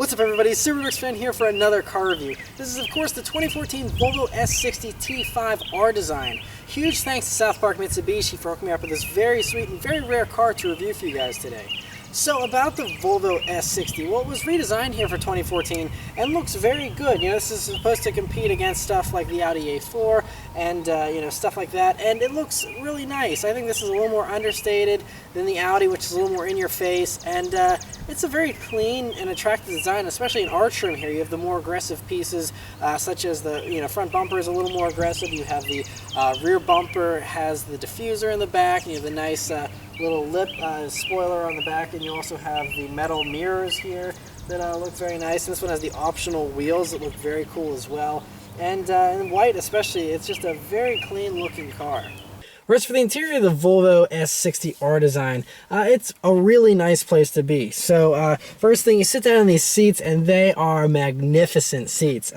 What's up everybody, Super fan here for another car review. This is of course the 2014 Volvo S60 T5 R design. Huge thanks to South Park Mitsubishi for hooking me up with this very sweet and very rare car to review for you guys today. So about the Volvo S60, well, it was redesigned here for 2014 and looks very good. You know, this is supposed to compete against stuff like the Audi A4 and stuff like that, and it looks really nice. I think this is a little more understated than the Audi, which is a little more in your face, and it's a very clean and attractive design, especially in R trim here. You have the more aggressive pieces, such as the front bumper is a little more aggressive. You have the rear bumper has the diffuser in the back, and you have the nice little lip spoiler on the back, and you also have the metal mirrors here that look very nice. And this one has the optional wheels that look very cool as well. And in white especially, it's just a very clean looking car. Whereas for the interior of the Volvo S60 R design, it's a really nice place to be. So first thing, you sit down in these seats and they are magnificent seats.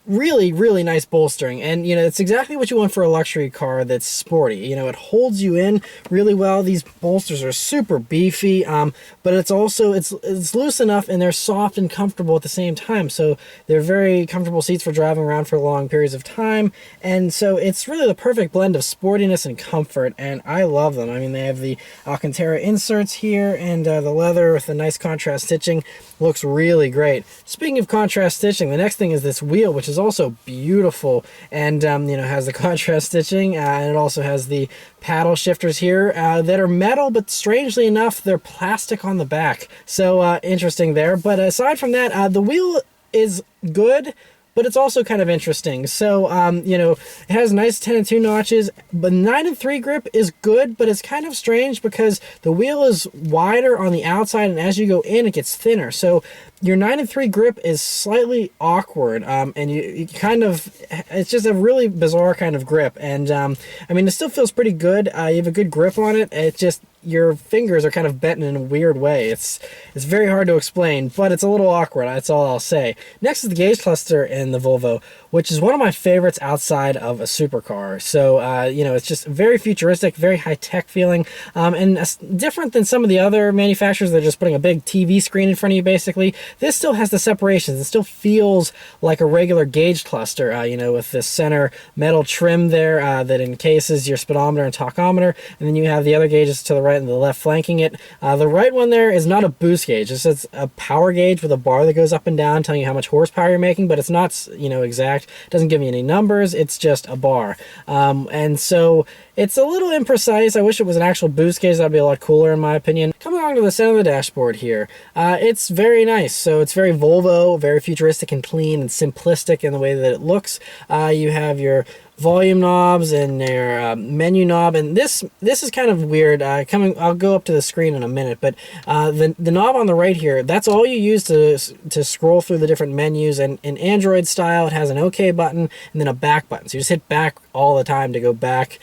Really nice bolstering, and it's exactly what you want for a luxury car that's sporty. It holds you in really well. These bolsters are super beefy, but it's also it's loose enough and they're soft and comfortable at the same time. So they're very comfortable seats for driving around for long periods of time, and so it's really the perfect blend of sportiness and comfort, and I love them. I mean, they have the Alcantara inserts here, and the leather with the nice contrast stitching looks really great. Speaking of contrast stitching, the next thing is this wheel, which is also beautiful, and has the contrast stitching, and it also has the paddle shifters here that are metal, but strangely enough they're plastic on the back, so interesting there. But aside from that, the wheel is good, but it's also kind of interesting. So, it has nice 10 and 2 notches, but 9 and 3 grip is good, but it's kind of strange because the wheel is wider on the outside, and as you go in, it gets thinner. So your 9 and 3 grip is slightly awkward, and you kind of, it's just a really bizarre kind of grip. And, I mean, it still feels pretty good. You have a good grip on it. It's just, your fingers are kind of bent in a weird way. It's very hard to explain, but it's a little awkward, that's all I'll say. Next is the gauge cluster in the Volvo, which is one of my favorites outside of a supercar. So, it's just very futuristic, very high-tech feeling, and different than some of the other manufacturers that are just putting a big TV screen in front of you, basically. This still has the separations. It still feels like a regular gauge cluster, with the center metal trim there that encases your speedometer and tachometer, and then you have the other gauges to the right and the left flanking it. The right one there is not a boost gauge. It's a power gauge with a bar that goes up and down telling you how much horsepower you're making, but it's not, exact. It doesn't give you any numbers. It's just a bar. And so it's a little imprecise. I wish it was an actual boost gauge. That'd be a lot cooler in my opinion. Coming along to the center of the dashboard here, it's very nice. So it's very Volvo, very futuristic and clean and simplistic in the way that it looks. You have your volume knobs and your menu knob, and this is kind of weird. I'll go up to the screen in a minute, but the knob on the right here, that's all you use to scroll through the different menus. And in Android style, it has an OK button and then a back button. So you just hit back all the time to go back.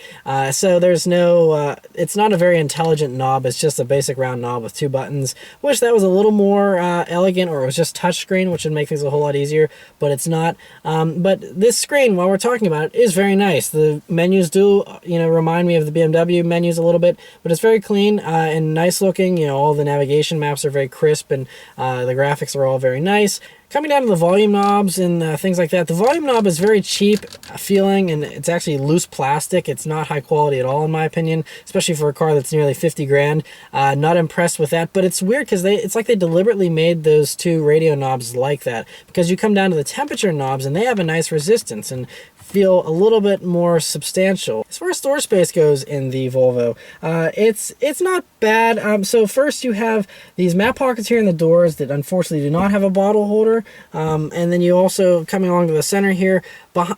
So there's no, it's not a very intelligent knob. It's just a basic round knob with 2 buttons. Wish that was a little more elegant, or it was just touchscreen, which would make things a whole lot easier, but it's not. But this screen, while we're talking about it, is very nice. The menus do, remind me of the BMW menus a little bit, but it's very clean and nice looking. All the navigation maps are very crisp, and the graphics are all very nice. Coming down to the volume knobs and things like that, the volume knob is very cheap feeling, and it's actually loose plastic. It's not high quality at all in my opinion, especially for a car that's nearly 50 grand. Not impressed with that, but it's weird because it's like they deliberately made those 2 radio knobs like that, because you come down to the temperature knobs and they have a nice resistance and feel a little bit more substantial. As far as storage space goes in the Volvo, it's not bad. So first you have these map pockets here in the doors that unfortunately do not have a bottle holder, and then you also, coming along to the center here,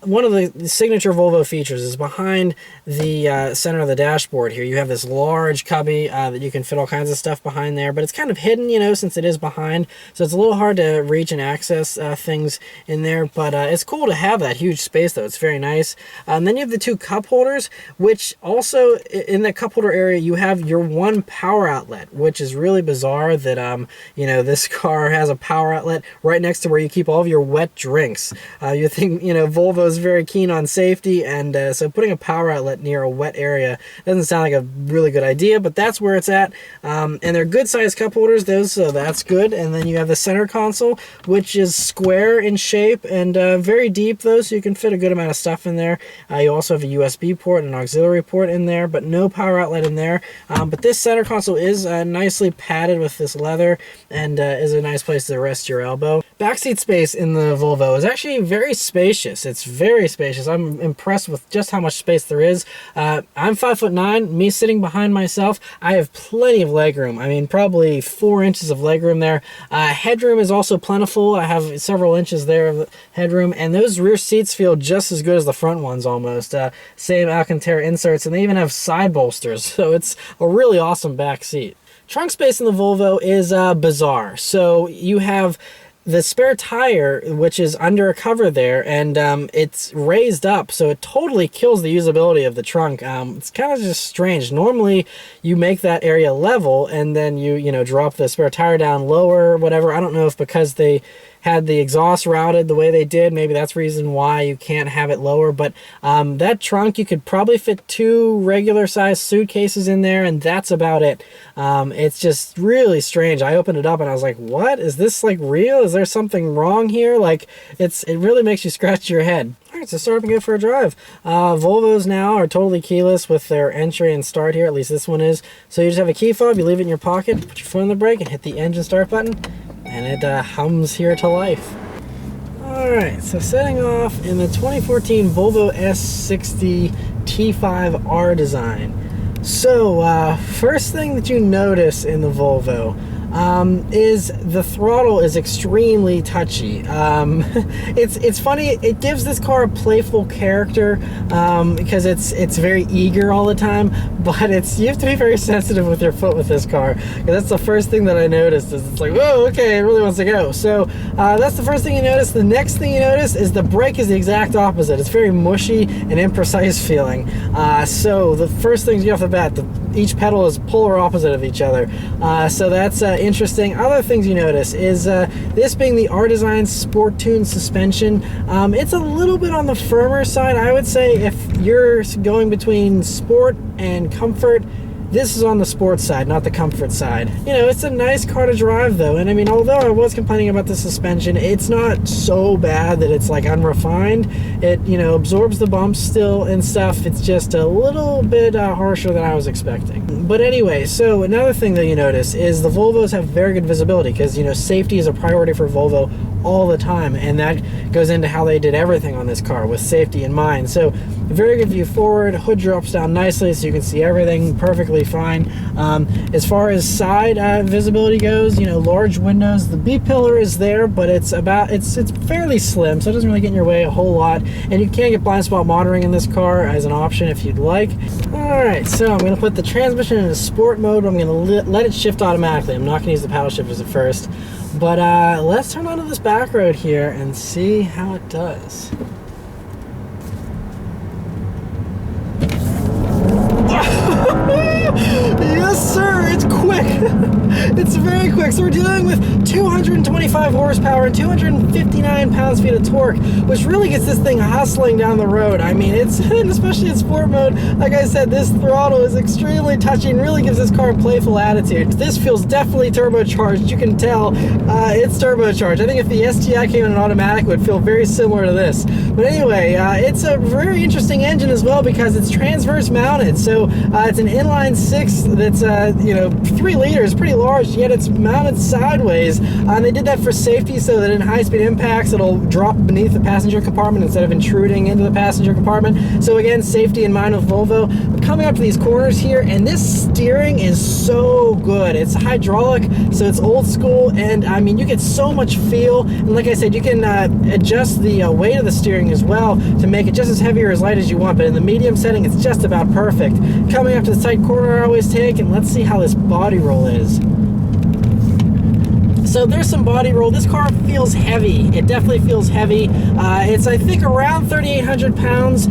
one of the signature Volvo features is behind the center of the dashboard here. You have this large cubby that you can fit all kinds of stuff behind there, but it's kind of hidden, since it is behind, so it's a little hard to reach and access things in there, but it's cool to have that huge space though. It's very nice. And then you have the 2 cup holders, which also in the cup holder area you have your 1 power outlet, which is really bizarre that this car has a power outlet right next to where you keep all of your wet drinks. You think Volvo Volvo is very keen on safety, and so putting a power outlet near a wet area doesn't sound like a really good idea, but that's where it's at. And they're good sized cup holders, those, so that's good. And then you have the center console, which is square in shape and very deep though, so you can fit a good amount of stuff in there. You also have a USB port and an auxiliary port in there, but no power outlet in there. But this center console is nicely padded with this leather, and is a nice place to rest your elbow. Backseat space in the Volvo is actually very spacious. It's very spacious. I'm impressed with just how much space there is. I'm 5'9", me sitting behind myself, I have plenty of legroom. I mean, probably 4 inches of legroom there. Headroom is also plentiful. I have several inches there of headroom, and those rear seats feel just as good as the front ones almost. Same Alcantara inserts, and they even have side bolsters, so it's a really awesome back seat. Trunk space in the Volvo is bizarre. So you have the spare tire, which is under a cover there, and it's raised up, so it totally kills the usability of the trunk. It's kind of just strange. Normally you make that area level and then you drop the spare tire down lower or whatever. I don't know if because they had the exhaust routed the way they did, maybe that's the reason why you can't have it lower. But that trunk, you could probably fit 2 regular sized suitcases in there, and that's about it. It's just really strange. I opened it up and I was like, what is this, like, real? Is there something wrong here? Like, it really makes you scratch your head. All right, so start up and go for a drive. Volvos now are totally keyless with their entry and start here, at least this one is. So you just have a key fob, you leave it in your pocket, put your foot on the brake and hit the engine start button, and it hums here to life. Alright, so setting off in the 2014 Volvo S60 T5R design. So, first thing that you notice in the Volvo is the throttle is extremely touchy. It's funny, it gives this car a playful character because it's very eager all the time, but you have to be very sensitive with your foot with this car. That's the first thing that I noticed, is it's like, whoa, okay, it really wants to go. So that's the first thing you notice. The next thing you notice is the brake is the exact opposite. It's very mushy and imprecise feeling. So the first things you off the bat, each pedal is polar opposite of each other. So that's interesting. Other things you notice is this being the R-Design Sport Tune suspension. It's a little bit on the firmer side. I would say if you're going between sport and comfort, this is on the sports side, not the comfort side. It's a nice car to drive though, and I mean, although I was complaining about the suspension, it's not so bad that it's like unrefined. It, absorbs the bumps still and stuff. It's just a little bit harsher than I was expecting. But anyway, so another thing that you notice is the Volvos have very good visibility because, safety is a priority for Volvo all the time, and that goes into how they did everything on this car with safety in mind. So very good view forward, hood drops down nicely so you can see everything perfectly fine. As far as side visibility goes, large windows, the B-pillar is there, but it's fairly slim, so it doesn't really get in your way a whole lot, and you can get blind spot monitoring in this car as an option if you'd like. Alright, so I'm going to put the transmission into sport mode. I'm going to let it shift automatically. I'm not going to use the paddle shifters at first. But let's turn onto this back road here and see how it does. Yes, sir, it's quick. It's very quick. So we're dealing with 225 horsepower and 259 pounds-feet of torque, which really gets this thing hustling down the road. I mean, especially in sport mode, like I said, this throttle is extremely touchy and really gives this car a playful attitude. This feels definitely turbocharged. You can tell it's turbocharged. I think if the STI came in an automatic, it would feel very similar to this. But anyway, it's a very interesting engine as well because it's transverse mounted. So it's an inline 6 that's 3 liters, pretty large, yet it's mounted sideways. And they did that for safety so that in high-speed impacts it'll drop beneath the passenger compartment instead of intruding into the passenger compartment. So again, safety in mind with Volvo. We're coming up to these corners here, and this steering is so good. It's hydraulic, so it's old school, and I mean, you get so much feel. And like I said, you can adjust the weight of the steering as well to make it just as heavy or as light as you want, but in the medium setting, it's just about perfect. Coming up to the tight corner I always take, and let's see how this body roll is. So there's some body roll. This car feels heavy. It definitely feels heavy. It's, I think, around 3,800 pounds.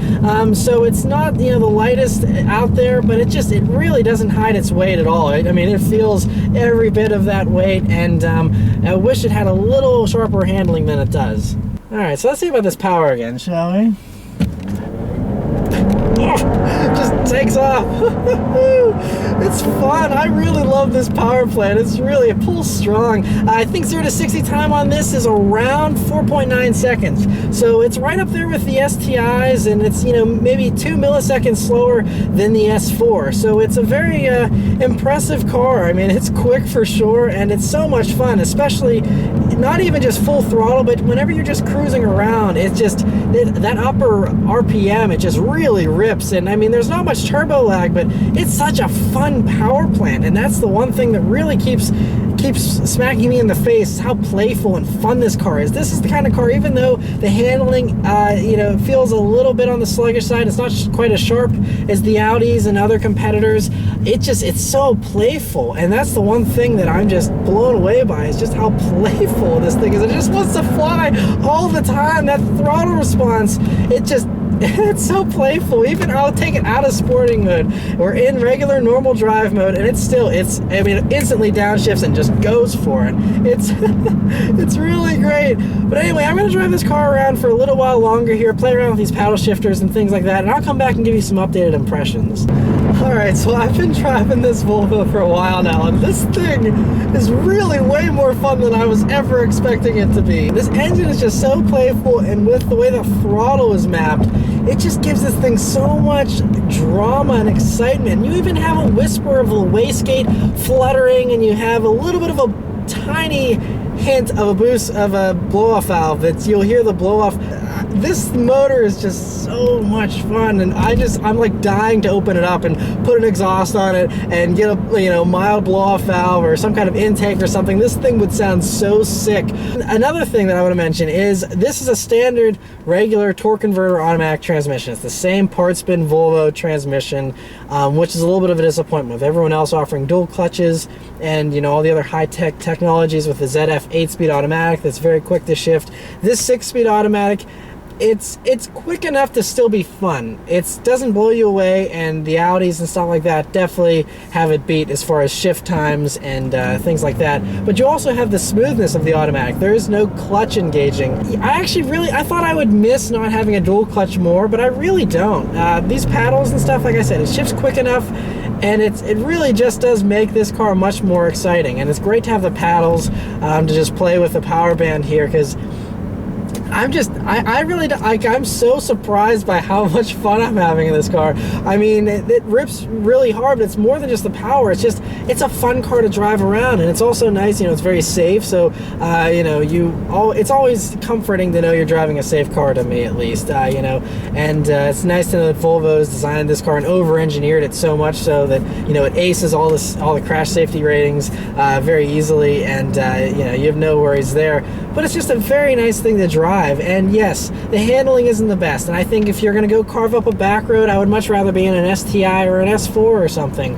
So it's not, the lightest out there, but it really doesn't hide its weight at all. I mean, it feels every bit of that weight, and I wish it had a little sharper handling than it does. Alright, so let's see about this power again, shall we? Just takes off. It's fun. I really love this power plant. It pulls strong. I think 0 to 60 time on this is around 4.9 seconds. So it's right up there with the STIs, and it's, you know, maybe 2 milliseconds slower than the S4. So it's a very impressive car. I mean, it's quick for sure, and it's so much fun, especially not even just full throttle, but whenever you're just cruising around, it's just that upper RPM, it just really rips. And I mean, there's not much turbo lag, but it's such a fun power plant, and that's the one thing that really keeps smacking me in the face, is how playful and fun this car is. This is the kind of car, even though the handling you know, feels a little bit on the sluggish side, it's not quite as sharp as the Audis and other competitors, it's so playful. And that's the one thing that I'm just blown away by, is just how playful this thing is. It just wants to fly all the time. That throttle response, it's so playful. Even I'll take it out of sporting mode. We're in regular normal drive mode, and I mean, it instantly downshifts and just goes for it. It's really great. But anyway, I'm going to drive this car around for a little while longer here, play around with these paddle shifters and things like that, and I'll come back and give you some updated impressions. Alright, so I've been driving this Volvo for a while now, and this thing is really way more fun than I was ever expecting it to be. This engine is just so playful, and with the way the throttle is mapped, it just gives this thing so much drama and excitement. You even have a whisper of the wastegate fluttering, and you have a little bit of a tiny hint of a boost of a blow-off valve that you'll hear the blow-off. This motor is just so much fun, and I'm like dying to open it up and put an exhaust on it and get a, you know, mild blow-off valve or some kind of intake or something. This thing would sound so sick. Another thing that I want to mention is this is a standard regular torque converter automatic transmission. It's the same parts bin Volvo transmission, which is a little bit of a disappointment with everyone else offering dual clutches and, you know, all the other high-tech technologies with the ZF 8-speed automatic that's very quick to shift. This 6-speed automatic, it's quick enough to still be fun. It doesn't blow you away, and the Audis and stuff like that definitely have it beat as far as shift times and things like that. But you also have the smoothness of the automatic. There is no clutch engaging. I thought I would miss not having a dual clutch more, but I really don't. These paddles and stuff, like I said, it shifts quick enough, and it really just does make this car much more exciting. And it's great to have the paddles to just play with the power band here, because I'm so surprised by how much fun I'm having in this car. I mean, it rips really hard, but it's more than just the power. It's a fun car to drive around, and it's also nice, you know, it's very safe. So, you know, it's always comforting to know you're driving a safe car, to me at least, you know, and it's nice to know that Volvo's designed this car and over-engineered it so much so that, you know, it aces all the crash safety ratings very easily, and, you know, you have no worries there. But it's just a very nice thing to drive. And yes, the handling isn't the best, and I think if you're going to go carve up a back road, I would much rather be in an STI or an S4 or something.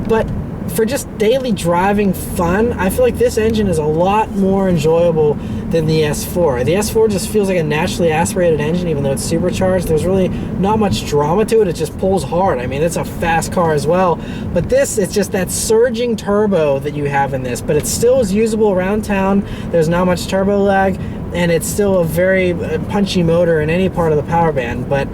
But for just daily driving fun, I feel like this engine is a lot more enjoyable than the S4. The S4 just feels like a naturally aspirated engine, even though it's supercharged. There's really not much drama to it. It just pulls hard. I mean, it's a fast car as well. But this, it's just that surging turbo that you have in this, but it still is usable around town. There's not much turbo lag, and it's still a very punchy motor in any part of the power band. But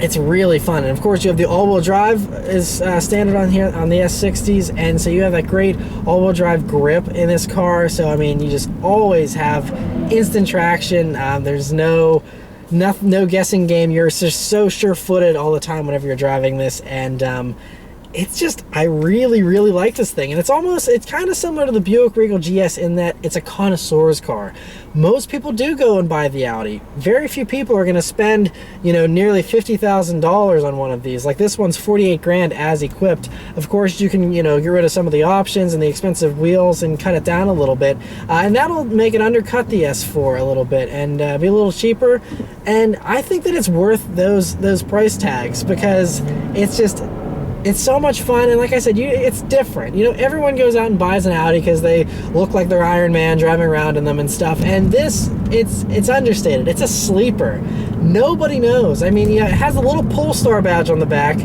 it's really fun. And of course, you have the all-wheel drive is standard on here on the S60s, and so you have that great all-wheel drive grip in this car. So I mean, you just always have instant traction. There's no guessing game. You're just so sure-footed all the time whenever you're driving this, and it's just, I really, really like this thing. And it's kind of similar to the Buick Regal GS in that it's a connoisseur's car. Most people do go and buy the Audi. Very few people are going to spend, you know, nearly $50,000 on one of these. Like this one's 48 grand as equipped. Of course, you can, you know, get rid of some of the options and the expensive wheels and cut it down a little bit. And that'll make it undercut the S4 a little bit and be a little cheaper. And I think that it's worth those price tags, because it's so much fun. And like I said, it's different. You know, everyone goes out and buys an Audi because they look like they're Iron Man driving around in them and stuff. And this, it's understated. It's a sleeper. nobody knows. I mean, yeah, it has a little Polestar badge on the back,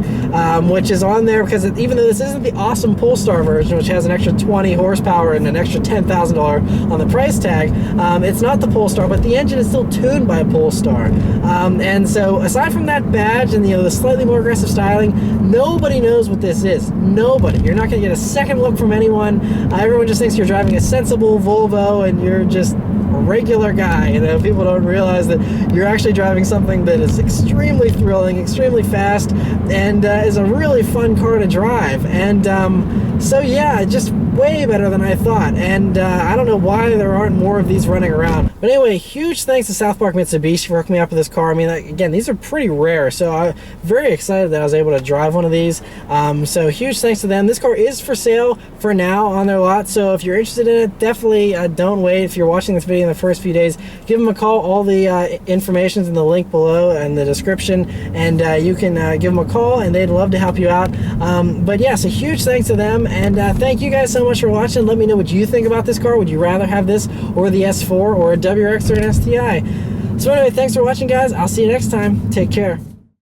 which is on there because even though this isn't the awesome Polestar version, which has an extra 20 horsepower and an extra $10,000 on the price tag, it's not the Polestar, but the engine is still tuned by Polestar. And so aside from that badge and the slightly more aggressive styling, nobody knows what this is. Nobody. You're not going to get a second look from anyone. Everyone just thinks you're driving a sensible Volvo and you're just a regular guy. You know, people don't realize that you're actually driving something that is extremely thrilling, extremely fast, and is a really fun car to drive. And so yeah, just way better than I thought. And I don't know why there aren't more of these running around. But anyway, huge thanks to South Park Mitsubishi for hooking me up with this car. I mean, again, these are pretty rare, so I'm very excited that I was able to drive one of these. So huge thanks to them. This car is for sale for now on their lot, so if you're interested in it, definitely don't wait. If you're watching this video in the first few days, give them a call. All the information's in the link below and the description, and you can give them a call, and they'd love to help you out. But yeah, so huge thanks to them, and thank you guys so much for watching. Let me know what you think about this car. Would you rather have this or the S4 or a WRX or an STI? So anyway, thanks for watching, guys. I'll see you next time. Take care.